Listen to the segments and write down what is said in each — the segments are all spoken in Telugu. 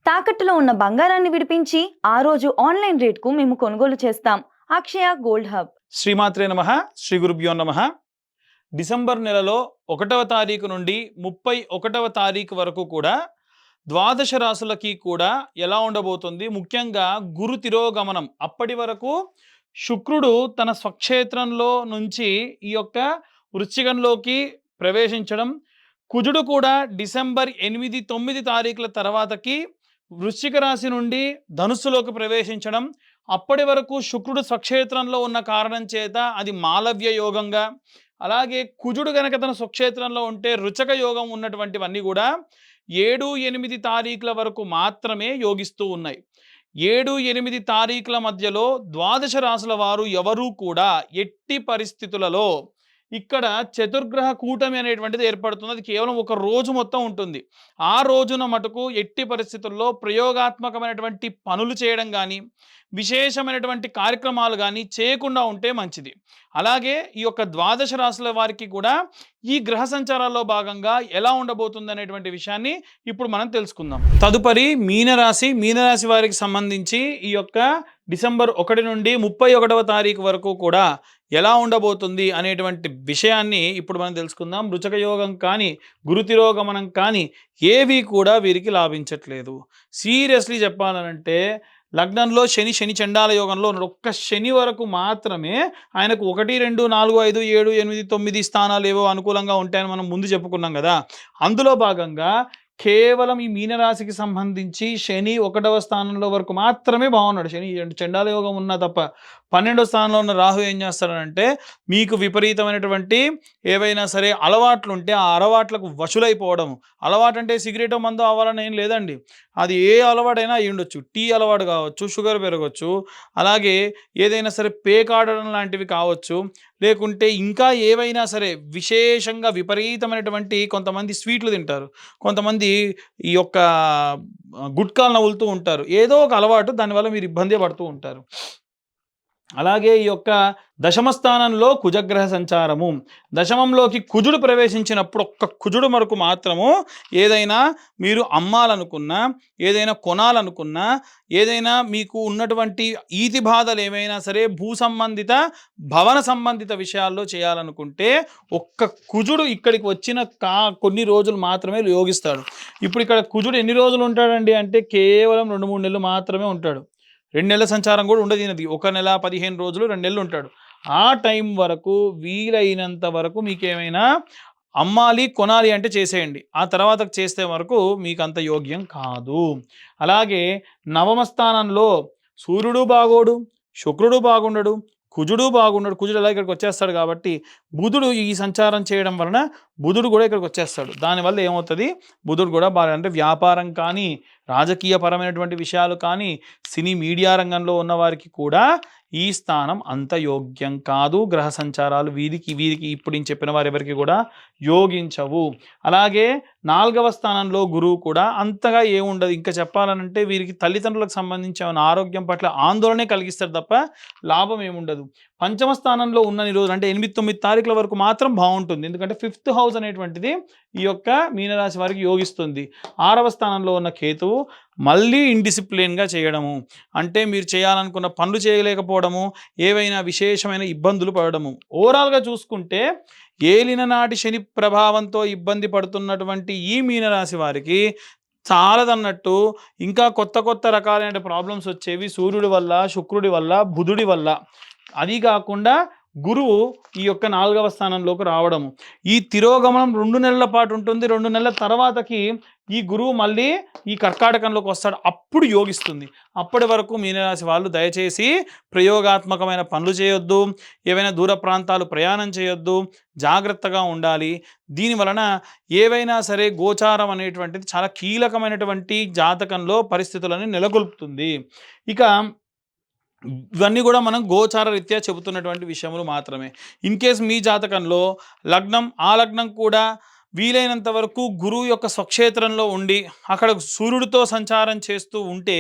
తాకట్టులో ఉన్న బంగారాన్ని విడిపించి ఆ రోజు ఆన్లైన్ రేట్‌కు మేము కొనుగోలు చేస్తాం. అక్షయ గోల్డ్ హబ్. శ్రీమాత్రే నమః. శ్రీ గురుభ్యో నమః. డిసెంబర్ నెలలో 1వ తారీఖు నుండి 31వ తారీఖు వరకు కూడా ద్వాదశ రాశులకి కూడా ఎలా ఉండబోతుంది? ముఖ్యంగా గురు తిరోగమనం. అప్పటి వరకు శుక్రుడు తన స్వక్షేత్రంలో నుంచి ఈ యొక్క వృశ్చికంలోకి ప్రవేశించడం, కుజుడు కూడా డిసెంబర్ 8, 9 తారీఖుల తర్వాతకి వృశ్చిక రాశి నుండి ధనుస్సులోకి ప్రవేశించడం, అప్పటి వరకు శుక్రుడు స్వక్షేత్రంలో ఉన్న కారణం చేత అది మాలవ్య యోగంగా, అలాగే కుజుడు గనక తన స్వక్షేత్రంలో ఉంటే రుచక యోగం ఉన్నటువంటివన్నీ కూడా 7, 8 తారీఖుల వరకు మాత్రమే యోగిస్తూ ఉన్నాయి. 7, 8 తారీఖుల మధ్యలో ద్వాదశ రాశుల వారు ఎవరూ కూడా ఎట్టి పరిస్థితులలో ఇక్కడ చతుర్గ్రహ కూటమి అనేటువంటిది ఏర్పడుతుంది. అది కేవలం ఒక రోజు మొత్తం ఉంటుంది. ఆ రోజున మటుకు ఎట్టి పరిస్థితుల్లో ప్రయోగాత్మకమైనటువంటి పనులు చేయడం కానీ, విశేషమైనటువంటి కార్యక్రమాలు కానీ చేయకుండా ఉంటే మంచిది. అలాగే ఈ యొక్క ద్వాదశ రాశుల వారికి కూడా ఈ గ్రహ సంచారాల్లో భాగంగా ఎలా ఉండబోతుంది అనేటువంటి విషయాన్ని ఇప్పుడు మనం తెలుసుకుందాం. తదుపరి మీనరాశి వారికి సంబంధించి ఈ యొక్క డిసెంబర్ 1 నుండి 31వ తారీఖు వరకు కూడా ఎలా ఉండబోతుంది అనేటువంటి విషయాన్ని ఇప్పుడు మనం తెలుసుకుందాం. రుచక యోగం కానీ, గురు తిరోగమనం కానీ ఏవి కూడా వీరికి లాభించట్లేదు. సీరియస్లీ చెప్పాలనంటే లగ్నంలో శని చండాల యోగంలో ఉన్నాడు. ఒక్క శని వరకు మాత్రమే ఆయనకు 1, 2, 4, 5, 7, 8, 9 స్థానాలు ఏవో అనుకూలంగా ఉంటాయని మనం ముందు చెప్పుకున్నాం కదా. అందులో భాగంగా కేవలం ఈ మీనరాశికి సంబంధించి శని 1వ స్థానంలో వరకు మాత్రమే బాగున్నాడు. శని చండాల యోగం ఉన్నా తప్ప 12వ స్థానంలో ఉన్న రాహు ఏం చేస్తాడనంటే మీకు విపరీతమైనటువంటి ఏవైనా సరే అలవాట్లు ఉంటే ఆ అలవాట్లకు వశులైపోవడం. అలవాటు అంటే సిగరెట్ మందు అవ్వాలని ఏం లేదండి. అది ఏ అలవాటైనా అయి ఉండొచ్చు. టీ అలవాటు కావచ్చు, షుగర్ పెరగవచ్చు, అలాగే ఏదైనా సరే పేకాడడం లాంటివి కావచ్చు, లేకుంటే ఇంకా ఏవైనా సరే విశేషంగా విపరీతమైనటువంటి కొంతమంది స్వీట్లు తింటారు, కొంతమంది ఈ యొక్క గుట్కాలు నవ్వులుతూ ఉంటారు. ఏదో ఒక అలవాటు, దానివల్ల మీరు ఇబ్బంది పడుతూ ఉంటారు. అలాగే ఈ యొక్క దశమ స్థానంలో కుజగ్రహ సంచారము, దశమంలోకి కుజుడు ప్రవేశించినప్పుడు ఒక్క కుజుడు వరకు మాత్రము ఏదైనా మీరు అమ్మాలనుకున్నా, ఏదైనా కొనాలనుకున్నా, ఏదైనా మీకు ఉన్నటువంటి ఈతి బాధలు ఏమైనా సరే భూ సంబంధిత భవన సంబంధిత విషయాల్లో చేయాలనుకుంటే ఒక్క కుజుడు ఇక్కడికి వచ్చిన కొన్ని రోజులు మాత్రమే యోగిస్తాడు. ఇప్పుడు ఇక్కడ కుజుడు ఎన్ని రోజులు ఉంటాడండి అంటే కేవలం 2-3 నెలలు మాత్రమే ఉంటాడు. 2 నెలల సంచారం కూడా ఉండదు ఈయనది. 1 నెల 15 రోజులు 2 నెలలు ఉంటాడు. ఆ టైం వరకు వీలైనంత వరకు మీకేమైనా అమ్మాలి కొనాలి అంటే చేసేయండి. ఆ తర్వాత చేస్తే వరకు మీకు అంత యోగ్యం కాదు. అలాగే నవమ స్థానంలో సూర్యుడు బాగోడు, శుక్రుడు బాగుండడు, కుజుడు బాగుండడు. కుజుడు ఎలా ఇక్కడికి వచ్చేస్తాడు కాబట్టి బుధుడు ఈ సంచారం చేయడం వలన బుధుడు కూడా ఇక్కడికి వచ్చేస్తాడు. దానివల్ల ఏమవుతుంది, బుధుడు కూడా బాగా అంటే వ్యాపారం కానీ, రాజకీయపరమైనటువంటి విషయాలు కానీ, సినీ మీడియా రంగంలో ఉన్న వారికి కూడా ఈ స్థానం అంత యోగ్యం కాదు. గ్రహ సంచారాలు వీరికి ఇప్పుడు నేను చెప్పిన వారు ఎవరికి కూడా యోగించవు. అలాగే 4వ స్థానంలో గురువు కూడా అంతగా ఏముండదు. ఇంకా చెప్పాలనంటే వీరికి తల్లిదండ్రులకు సంబంధించిన ఆరోగ్యం పట్ల ఆందోళనే కలిగిస్తారు తప్ప లాభం ఏముండదు. పంచమ స్థానంలో ఉన్నన్ని రోజులు అంటే 8, 9 తారీఖుల వరకు మాత్రం బాగుంటుంది. ఎందుకంటే 5th హౌస్ అనేటువంటిది ఈ యొక్క మీనరాశి వారికి యోగిస్తుంది. 6వ స్థానంలో ఉన్న కేతువు మళ్ళీ ఇండిసిప్లిన్గా చేయడము, అంటే మీరు చేయాలనుకున్న పనులు చేయలేకపోవడము, ఏవైనా విశేషమైన ఇబ్బందులు పడడము. ఓవరాల్గా చూసుకుంటే ఏలిన నాటి శని ప్రభావంతో ఇబ్బంది పడుతున్నటువంటి ఈ మీనరాశి వారికి చాలదన్నట్టు ఇంకా కొత్త రకాలైన ప్రాబ్లమ్స్ వచ్చేవి సూర్యుడి వల్ల, శుక్రుడి వల్ల, బుధుడి వల్ల. అది కాకుండా గురువు ఈ యొక్క 4వ స్థానంలోకి రావడము. ఈ తిరోగమనం 2 నెలల పాటు ఉంటుంది. 2 నెలల తర్వాతకి ఈ గురువు మళ్ళీ ఈ కర్కాటకంలోకి వస్తాడు, అప్పుడు యోగిస్తుంది. అప్పటి వరకు మీనరాశి వాళ్ళు దయచేసి ప్రయోగాత్మకమైన పనులు చేయొద్దు, ఏవైనా దూర ప్రాంతాలు ప్రయాణం చేయొద్దు, జాగ్రత్తగా ఉండాలి. దీనివలన ఏవైనా సరే గోచారం అనేటువంటిది చాలా కీలకమైనటువంటి జాతకంలో పరిస్థితులను నెలకొల్పుతుంది. ఇక ఇవన్నీ కూడా మనం గోచార రీత్యా చెబుతున్నటువంటి విషయములు మాత్రమే. ఇన్ కేస్ మీ జాతకంలో ఆ లగ్నం కూడా వీలైనంత వరకు గురువు యొక్క స్వక్షేత్రంలో ఉండి అక్కడ సూర్యుడితో సంచారం చేస్తూ ఉంటే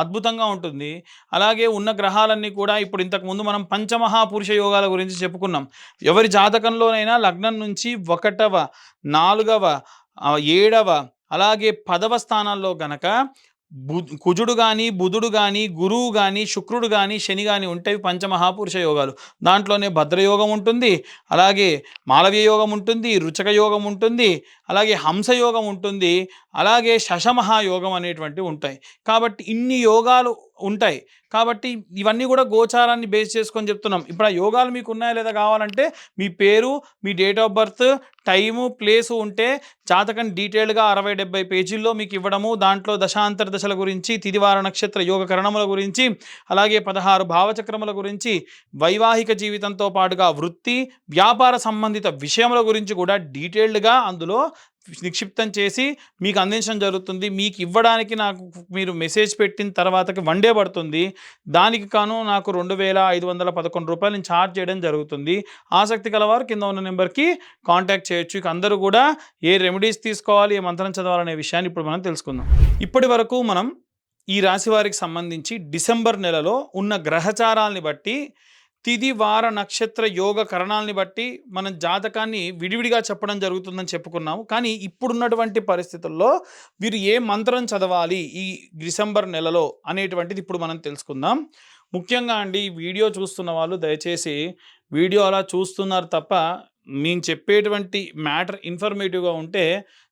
అద్భుతంగా ఉంటుంది. అలాగే ఉన్న గ్రహాలన్నీ కూడా ఇప్పుడు ఇంతకుముందు మనం పంచమహాపురుష యోగాల గురించి చెప్పుకున్నాం. ఎవరి జాతకంలోనైనా లగ్నం నుంచి 1వ, 4వ, 7వ అలాగే 10వ స్థానాల్లో గనక కుజుడు గాని, బుధుడు గాని, గురువు గాని, శుక్రుడు గాని, శని గాని ఉంటే అవి పంచమహాపురుష యోగాలు. దాంట్లోనే భద్రయోగం ఉంటుంది, అలాగే మాలవ్య యోగం ఉంటుంది, రుచక యోగం ఉంటుంది, అలాగే హంస యోగం ఉంటుంది, అలాగే శశమహాయోగం అనేటువంటివి ఉంటాయి. కాబట్టి ఇన్ని యోగాలు ఉంటాయి. కాబట్టి ఇవన్నీ కూడా గోచారాన్ని బేస్ చేసుకొని చెప్తున్నాం. ఇప్పుడు ఆ యోగాలు మీకు ఉన్నాయా లేదా కావాలంటే మీ పేరు, మీ date of birth, time, place ఉంటే జాతకం డీటెయిల్డ్గా 60-70 పేజీల్లో మీకు ఇవ్వడము. దాంట్లో దశాంతర దశల గురించి, తిదివార నక్షత్ర యోగ కరణముల గురించి, అలాగే 16 భావచక్రముల గురించి, వైవాహిక జీవితంతో పాటుగా వృత్తి, వ్యాపార సంబంధిత విషయముల గురించి కూడా డీటెయిల్డ్గా అందులో నిక్షిప్తం చేసి మీకు అందించడం జరుగుతుంది. మీకు ఇవ్వడానికి నాకు మీరు మెసేజ్ పెట్టిన తర్వాతకి 1 డే పడుతుంది. దానికి కాను నాకు 2511 రూపాయలు నేను ఛార్జ్ చేయడం జరుగుతుంది. ఆసక్తి కలవారు కింద ఉన్న నెంబర్కి కాంటాక్ట్ చేయొచ్చు. ఇక అందరూ కూడా ఏ రెమెడీస్ తీసుకోవాలి, ఏ మంత్రం చదవాలనే విషయాన్ని ఇప్పుడు మనం తెలుసుకుందాం. ఇప్పటి వరకు మనం ఈ రాశి వారికి సంబంధించి డిసెంబర్ నెలలో ఉన్న గ్రహచారాల్ని బట్టి, తిది వార నక్షత్ర యోగ కరణాలని బట్టి మనం జాతకాన్ని విడివిడిగా చెప్పడం జరుగుతుందని చెప్పుకున్నాము. కానీ ఇప్పుడున్నటువంటి పరిస్థితుల్లో వీరు ఏ మంత్రం చదవాలి ఈ డిసెంబర్ నెలలో అనేటువంటిది ఇప్పుడు మనం తెలుసుకుందాం. ముఖ్యంగా అండి, ఈ వీడియో చూస్తున్న వాళ్ళు దయచేసి వీడియో అలా చూస్తున్నారు తప్ప మేము చెప్పేటువంటి మ్యాటర్ ఇన్ఫర్మేటివ్గా ఉంటే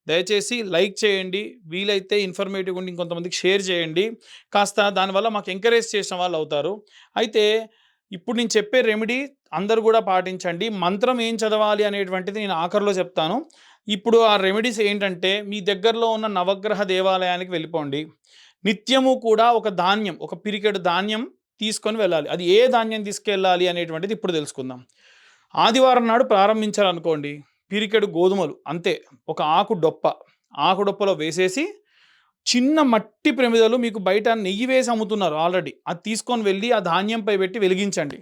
దయచేసి లైక్ చేయండి. వీలైతే ఇన్ఫర్మేటివ్గా ఉండి ఇంకొంతమందికి షేర్ చేయండి. కాస్త దానివల్ల మాకు ఎంకరేజ్ చేసిన వాళ్ళు అవుతారు. అయితే ఇప్పుడు నేను చెప్పే రెమెడీ అందరూ కూడా పాటించండి. మంత్రం ఏం చదవాలి అనేటువంటిది నేను ఆఖరిలో చెప్తాను. ఇప్పుడు ఆ రెమెడీస్ ఏంటంటే, మీ దగ్గరలో ఉన్న నవగ్రహ దేవాలయానికి వెళ్ళిపోండి. నిత్యము కూడా ఒక ధాన్యం, ఒక పిరికెడు ధాన్యం తీసుకొని వెళ్ళాలి. అది ఏ ధాన్యం తీసుకెళ్ళాలి అనేటువంటిది ఇప్పుడు తెలుసుకుందాం. ఆదివారం నాడు ప్రారంభించాలనుకోండి, పిరికెడు గోధుమలు అంతే, ఒక ఆకు డొప్పలో వేసేసి, చిన్న మట్టి ప్రమిదలు మీకు బయట నెయ్యి వేసి అమ్ముతున్నారు ఆల్రెడీ, అది తీసుకొని వెళ్ళి ఆ ధాన్యంపై పెట్టి వెలిగించండి.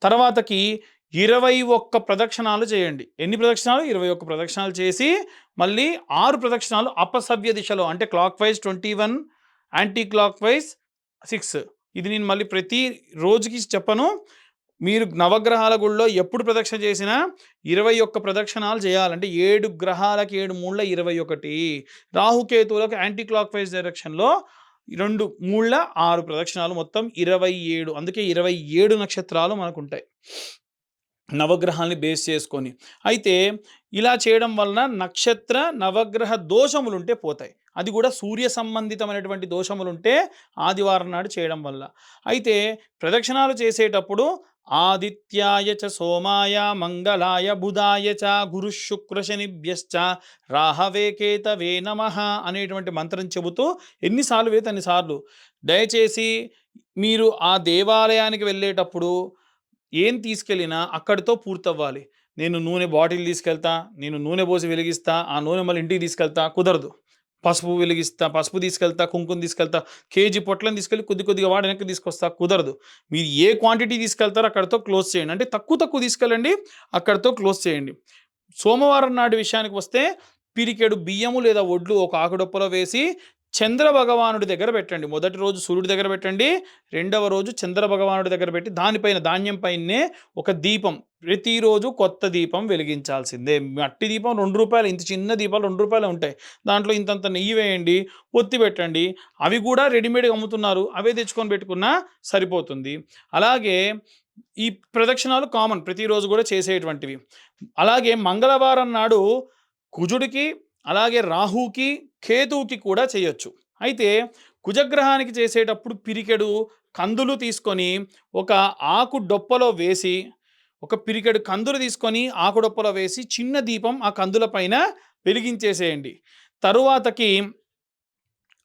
తర్వాతకి 21 ప్రదక్షిణాలు చేయండి. ఎన్ని ప్రదక్షిణాలు? 21 ప్రదక్షిణాలు చేసి మళ్ళీ 6 ప్రదక్షిణాలు అపసవ్య దిశలో, అంటే clock wise 21, anti clock wise 6. ఇది నేను మళ్ళీ ప్రతి రోజుకి చెప్పను. మీరు నవగ్రహాల గుళ్ళో ఎప్పుడు ప్రదక్షిణ చేసినా 21 ప్రదక్షిణాలు చేయాలంటే 7 గ్రహాలకి 7 మూళ్ళ 21, రాహుకేతువులకు యాంటీ క్లాక్ వైజ్ డైరెక్షన్లో 2 మూళ్ళ 6 ప్రదక్షిణాలు, మొత్తం 27. అందుకే 27 నక్షత్రాలు మనకు ఉంటాయి నవగ్రహాల్ని బేస్ చేసుకొని. అయితే ఇలా చేయడం వలన నక్షత్ర నవగ్రహ దోషములుంటే పోతాయి. అది కూడా సూర్య సంబంధితమైనటువంటి దోషములుంటే ఆదివారం నాడు చేయడం వల్ల. అయితే ప్రదక్షిణాలు చేసేటప్పుడు ఆదిత్యాయ చ సోమాయ మంగళాయ బుధాయ చ గురు శుక్ర శనిభ్యశ్చ రాహవే కేతవే నమః అనేటువంటి మంత్రం చెబుతూ ఎన్నిసార్లు వేస్తే అన్నిసార్లు. దయచేసి మీరు ఆ దేవాలయానికి వెళ్ళేటప్పుడు ఏం తీసుకెళ్ళినా అక్కడితో పూర్తవ్వాలి. నేను నూనె బాటిల్ తీసుకెళ్తా, నేను నూనె పోసి వెలిగిస్తా, ఆ నూనె మళ్ళీ ఇంటికి తీసుకెళ్తా, కుదరదు. పసుపు తీసుకెళ్తా, కుంకుమ తీసుకెళ్తా, కేజీ పొట్లను తీసుకెళ్ళి కొద్ది కొద్దిగా వాడి వెనక్కి తీసుకొస్తా, కుదరదు. మీరు ఏ క్వాంటిటీ తీసుకెళ్తారో అక్కడితో క్లోజ్ చేయండి. అంటే తక్కువ తీసుకెళ్ళండి, అక్కడితో క్లోజ్ చేయండి. సోమవారం నాటి విషయానికి వస్తే పిరికెడు బియ్యము లేదా ఒడ్లు ఒక ఆకుడొప్పలో వేసి చంద్ర భగవానుడి దగ్గర పెట్టండి. మొదటి రోజు సూర్యుడి దగ్గర పెట్టండి, రెండవ రోజు చంద్ర భగవానుడి దగ్గర పెట్టి దానిపైన ధాన్యం పైనే ఒక దీపం, ప్రతిరోజు కొత్త దీపం వెలిగించాల్సిందే. మట్టి దీపం ₹2, ఇంత చిన్న దీపాలు ₹2 ఉంటాయి. దాంట్లో ఇంతంత నెయ్యి వేయండి, ఒత్తి పెట్టండి. అవి కూడా రెడీమేడ్గా అమ్ముతున్నారు, అవే తెచ్చుకొని పెట్టుకున్నా సరిపోతుంది. అలాగే ఈ ప్రదక్షిణాలు కామన్, ప్రతిరోజు కూడా చేసేటువంటివి. అలాగే మంగళవారం నాడు కుజుడికి, అలాగే రాహుకి, కేతువుకి కూడా చేయొచ్చు. అయితే కుజగ్రహానికి చేసేటప్పుడు పిరికెడు కందులు తీసుకొని ఒక ఆకు డొప్పలో వేసి, ఒక పిరికెడు కందులు తీసుకొని ఆకు డొప్పలో వేసి చిన్న దీపం ఆ కందుల పైన వెలిగించేసేయండి. తరువాతకి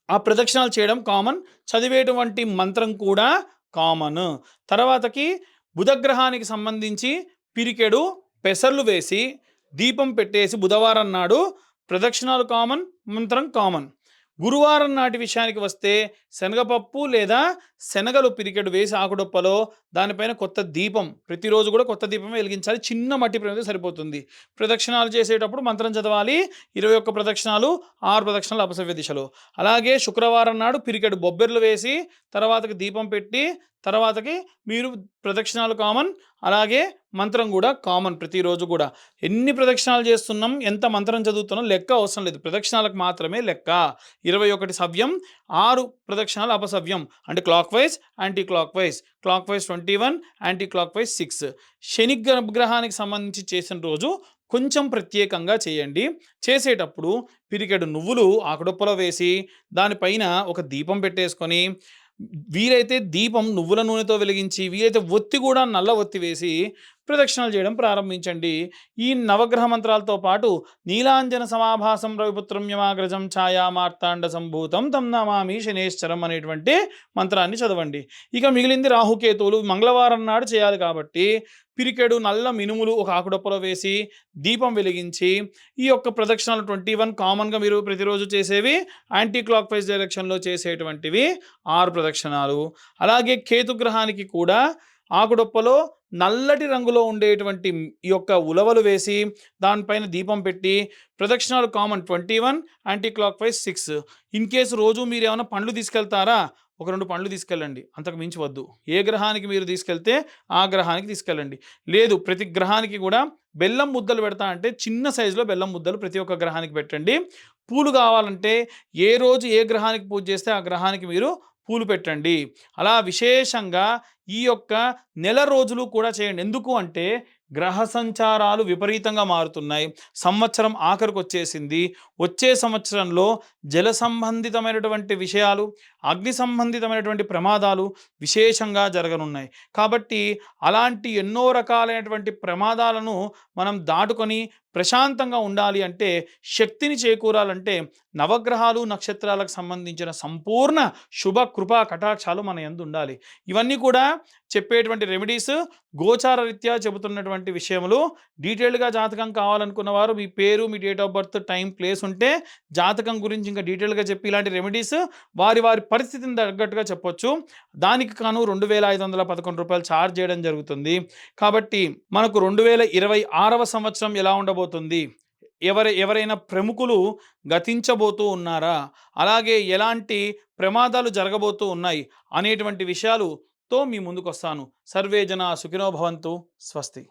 ఆ ప్రదక్షిణాలు చేయడం కామన్, చదివేటువంటి మంత్రం కూడా కామన్. తర్వాతకి బుధగ్రహానికి సంబంధించి పిరికెడు పెసర్లు వేసి దీపం పెట్టేసి బుధవారం నాడు ప్రదక్షిణాలు కామన్, మంత్రం కామన్. గురువారం నాటి విషయానికి వస్తే శనగపప్పు లేదా శనగలు పిరికెడు వేసి ఆకుడొప్పలో దానిపైన కొత్త దీపం, ప్రతిరోజు కూడా కొత్త దీపం వెలిగించాలి. చిన్న మట్టి ప్రమిద సరిపోతుంది. ప్రదక్షిణాలు చేసేటప్పుడు మంత్రం చదవాలి. 21 ప్రదక్షిణాలు, 6 ప్రదక్షిణాలు అపసవ్య దిశలో. అలాగే శుక్రవారం నాడు పిరికెడు బొబ్బెర్లు వేసి తర్వాతకి దీపం పెట్టి తర్వాతకి మీరు ప్రదక్షిణాలు కామన్, అలాగే మంత్రం కూడా కామన్. ప్రతిరోజు కూడా ఎన్ని ప్రదక్షిణాలు చేస్తున్నాం, ఎంత మంత్రం చదువుతున్నాం లెక్క అవసరం లేదు. ప్రదక్షిణాలకు మాత్రమే లెక్క. 21 సవ్యం, 6 ప్రదక్షిణాలు అపసవ్యం. అంటే clock wise, anti clock wise. Clock wise 21, anti clock wise 6. శని గ్రహానికి సంబంధించి చేసిన రోజు కొంచెం ప్రత్యేకంగా చేయండి. చేసేటప్పుడు పిరికెడు నువ్వులు ఆకుడొప్పలో వేసి దానిపైన ఒక దీపం పెట్టేసుకొని, వీలైతే దీపం నువ్వుల నూనెతో వెలిగించి, వీలైతే ఒత్తి కూడా నల్ల ఒత్తి వేసి ప్రదక్షిణాలు చేయడం ప్రారంభించండి. ఈ నవగ్రహ మంత్రాలతో పాటు నీలాంజన సమాభాసం రవిపుత్రం యమాగ్రజం ఛాయా మార్తాండ సంభూతం తం నమామి శనేశ్వరం అనేటువంటి మంత్రాన్ని చదవండి. ఇక మిగిలింది రాహుకేతువులు మంగళవారం నాడు చేయాలి కాబట్టి పిరికెడు నల్ల మినుములు ఒక ఆకుడొప్పలో వేసి దీపం వెలిగించి ఈ యొక్క ప్రదక్షిణాలు 21 కామన్గా మీరు ప్రతిరోజు చేసేవి, యాంటీ క్లాక్ వైజ్ డైరెక్షన్లో చేసేటువంటివి 6 ప్రదక్షిణాలు. అలాగే కేతుగ్రహానికి కూడా ఆకుడొప్పలో నల్లటి రంగులో ఉండేటువంటి ఈ యొక్క ఉలవలు వేసి దానిపైన దీపం పెట్టి ప్రదక్షిణాలు common 21, anti clock wise 6. In case రోజు మీరు ఏమైనా పండ్లు తీసుకెళ్తారా, ఒక 2 పండ్లు తీసుకెళ్ళండి, అంతకు మించి వద్దు. ఏ గ్రహానికి మీరు తీసుకెళ్తే ఆ గ్రహానికి తీసుకెళ్ళండి. లేదు ప్రతి గ్రహానికి కూడా బెల్లం ముద్దలు పెడతా అంటే చిన్న సైజులో బెల్లం ముద్దలు ప్రతి ఒక్క గ్రహానికి పెట్టండి. పూలు కావాలంటే ఏ రోజు ఏ గ్రహానికి పూజ చేస్తే ఆ గ్రహానికి మీరు పూలు పెట్టండి. అలా విశేషంగా ఈ యొక్క నెల రోజులు కూడా చేయండి. ఎందుకు అంటే గ్రహ సంచారాలు విపరీతంగా మారుతున్నాయి. సంవత్సరం ఆఖరికి వచ్చేసింది. వచ్చే సంవత్సరంలో జల సంబంధితమైనటువంటి విషయాలు, అగ్ని సంబంధితమైనటువంటి ప్రమాదాలు విశేషంగా జరగనున్నాయి. కాబట్టి అలాంటి ఎన్నో రకాలైనటువంటి ప్రమాదాలను మనం దాటుకొని ప్రశాంతంగా ఉండాలి అంటే, శక్తిని చేకూరాలంటే నవగ్రహాలు నక్షత్రాలకు సంబంధించిన సంపూర్ణ శుభ కృపా కటాక్షాలు మన యందు ఉండాలి. ఇవన్నీ కూడా చెప్పేటువంటి రెమెడీస్ గోచార రీత్యా చెబుతున్నటువంటి విషయములు. డీటెయిల్డ్గా జాతకం కావాలనుకున్న వారు మీ పేరు, మీ date of birth, time, place ఉంటే జాతకం గురించి ఇంకా డీటెయిల్గా చెప్పి ఇలాంటి రెమెడీస్ వారి పరిస్థితిని తగ్గట్టుగా చెప్పొచ్చు. దానికి కాను 2511 రూపాయలు ఛార్జ్ చేయడం జరుగుతుంది. కాబట్టి మనకు 2026వ సంవత్సరం ఎలా ఉండబోతుంది, ఎవరైనా ప్రముఖులు గతించబోతూ ఉన్నారా, అలాగే ఎలాంటి ప్రమాదాలు జరగబోతూ ఉన్నాయి అనేటువంటి విషయాలుతో మీ ముందుకు వస్తాను. సర్వే జనా సుఖినో భవంతు. స్వస్తి.